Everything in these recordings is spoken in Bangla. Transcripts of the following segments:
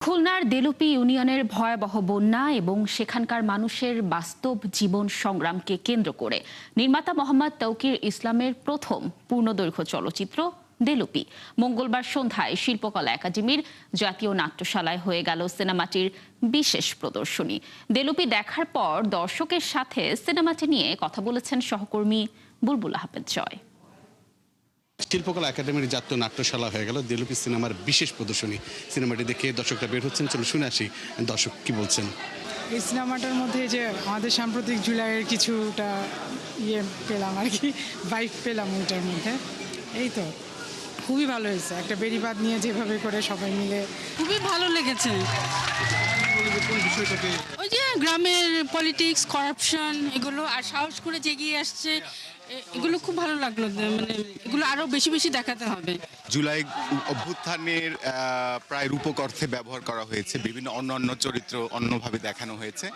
খুলনার দেলুপি ইউনিয়নের ভয়াবহ বন্যা এবং সেখানকার মানুষের বাস্তব জীবন সংগ্রামকে কেন্দ্র করে নির্মাতা মোহাম্মদ তৌকির ইসলামের প্রথম পূর্ণদৈর্ঘ্য চলচ্চিত্র দেলুপি মঙ্গলবার সন্ধ্যায় শিল্পকলা একাডেমির জাতীয় নাট্যশালায় হয়ে গেল সিনেমাটির বিশেষ প্রদর্শনী। দেলুপি দেখার পর দর্শকের সাথে সিনেমাটি নিয়ে কথা বলেছেন সহকর্মী বুলবুল আহমেদ জয়। শিল্পকলা একাডেমির জাতীয় নাট্যশালা হয়ে গেল দেলুপি সিনেমার বিশেষ প্রদর্শনী। সিনেমাটি দেখে দর্শকরা বের হচ্ছেন, চলো শুনে আসি দর্শক কি বলছেন। এই সিনেমাটার মধ্যে যে আমাদের সাম্প্রতিক জুলাইয়ের কিছুটা পেলাম আর কি, ভাইব পেলাম ওইটার মধ্যে। এই তো খুবই ভালো হয়েছে, একটা বেড়িবাঁধ নিয়ে যেভাবে করে সবাই মিলে খুবই ভালো লেগেছে। ওই যে গ্রামের পলিটিক্স, করাপশন এগুলো আর সাহস করে জেগিয়ে আসছে, এগুলো খুব ভালো লাগলো। মানে এগুলো আরো বেশি বেশি দেখাতে হবে। জুলাই অভ্যুত্থানের প্রায় রূপক অর্থে ব্যবহার করা হয়েছে, বিভিন্ন অন্য চরিত্র অন্যভাবে দেখানো হয়েছে,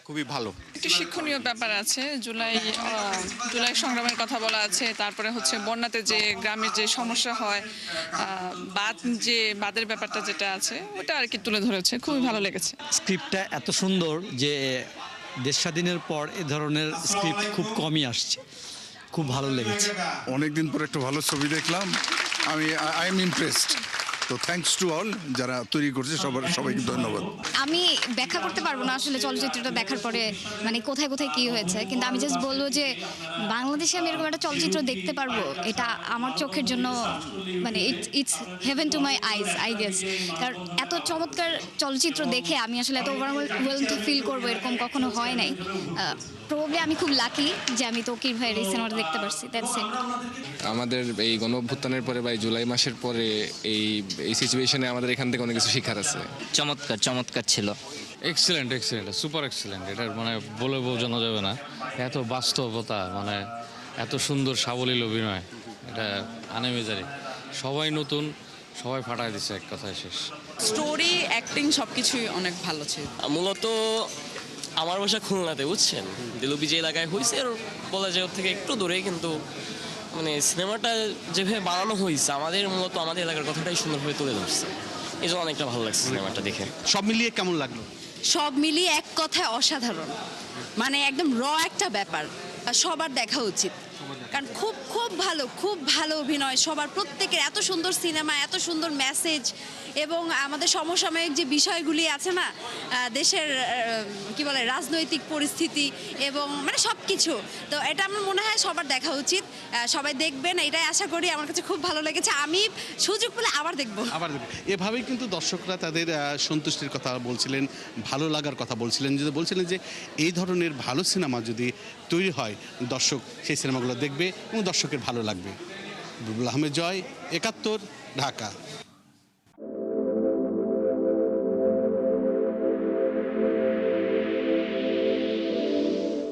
খুবই ভালো। একটু শিক্ষণীয় ব্যাপার আছে, জুলাই সংগ্রামের কথা বলা আছে, তারপরে হচ্ছে বন্যাতে যে গ্রামের যে সমস্যা হয়, বাঁধের ব্যাপারটা যেটা আছে ওটা আর কি তুলে ধরেছে, খুবই ভালো লেগেছে। স্ক্রিপ্টটা এত সুন্দর যে দেশ স্বাধীনের পর এ ধরনের স্ক্রিপ্ট খুব কমই আসছে, খুব ভালো লেগেছে। অনেকদিন পর একটা ভালো ছবি দেখলাম, আই এম ইমপ্রেসড। তো থ্যাঙ্কস টু অল যারা তৈরি করছে, সবাইকে ধন্যবাদ। আমি ব্যাখ্যা করতে পারবো না আসলে চলচ্চিত্রটা দেখার পরে মানে কোথায় কোথায় কি হয়েছে, কিন্তু আমি জাস্ট বলবো যে বাংলাদেশে আমি এরকম একটা চলচ্চিত্র দেখতে পারবো, এটা আমার চোখের জন্য মানে it's heaven to my eyes I guess. কারণ এত চমৎকার চলচ্চিত্র দেখে আমি আসলে এত ওভারওয়েলড ফিল করবো এরকম কখনো হয় নাই। প্রবাবলি আমি খুব লাকি যে আমি তৌকির ভাইয়ের এই সিনেমাটা দেখতে পারছি। That's it. আমাদের এই গণঅভ্যুত্থানের পরে বা জুলাই মাসের পরে এই সিচুয়েশনে আমাদের এখান থেকে অনেক কিছু শেখার আছে। চমৎকার ছিল। Excellent, super excellent. এটার মানে বলে বোঝানো যাবে না, এত বাস্তবতা, মানে এত সুন্দর সাবলীল অভিনয়, এটা আনএমেজারি। সবাই নতুন, সবাই ফাটায় দিচ্ছে, এক কথায় শেষ। স্টোরি, অ্যাক্টিং সবকিছুই অনেক ভালো ছিল। মূলত আমার বাসা খুলনাতে, বুঝছেন, দেলুপি যে এলাকায় হয়েছে আর বলা যায় ওর থেকে একটু দূরে, কিন্তু মানে সিনেমাটা যেভাবে বানানো হয়েছে মূলত আমাদের এলাকার কথাটাই সুন্দরভাবে তুলে ধরছে, এই জন্য অনেকটা ভালো লাগছে সিনেমাটা দেখে। সব মিলিয়ে কেমন লাগলো? সব মিলিয়ে এক কথায় অসাধারণ, মানে একদম একটা ব্যাপার, সবার দেখা উচিত। কারণ খুব ভালো অভিনয় সবার, প্রত্যেকের এত সুন্দর সিনেমা, এত সুন্দর মেসেজ, এবং আমাদের সমসাময়িক যে বিষয়গুলি আছে না, দেশের কি বলে রাজনৈতিক পরিস্থিতি এবং মানে সব কিছু, তো এটা আমার মনে হয় সবার দেখা উচিত। সবাই দেখবেন, এটাই আশা করি। আমার কাছে খুব ভালো লেগেছে, আমি সুযোগ পেলে আবার দেখবো। এভাবেই কিন্তু দর্শকরা তাদের সন্তুষ্টির কথা বলছিলেন, ভালো লাগার কথা বলছিলেন, বলছিলেন যে এই ধরনের ভালো সিনেমা যদি তৈরি হয়, দর্শক সেই সিনেমাগুলো দেখবে এবং দর্শকের ভালো লাগবে। বুলবুল আহমেদ জয়, ৭১, ঢাকা।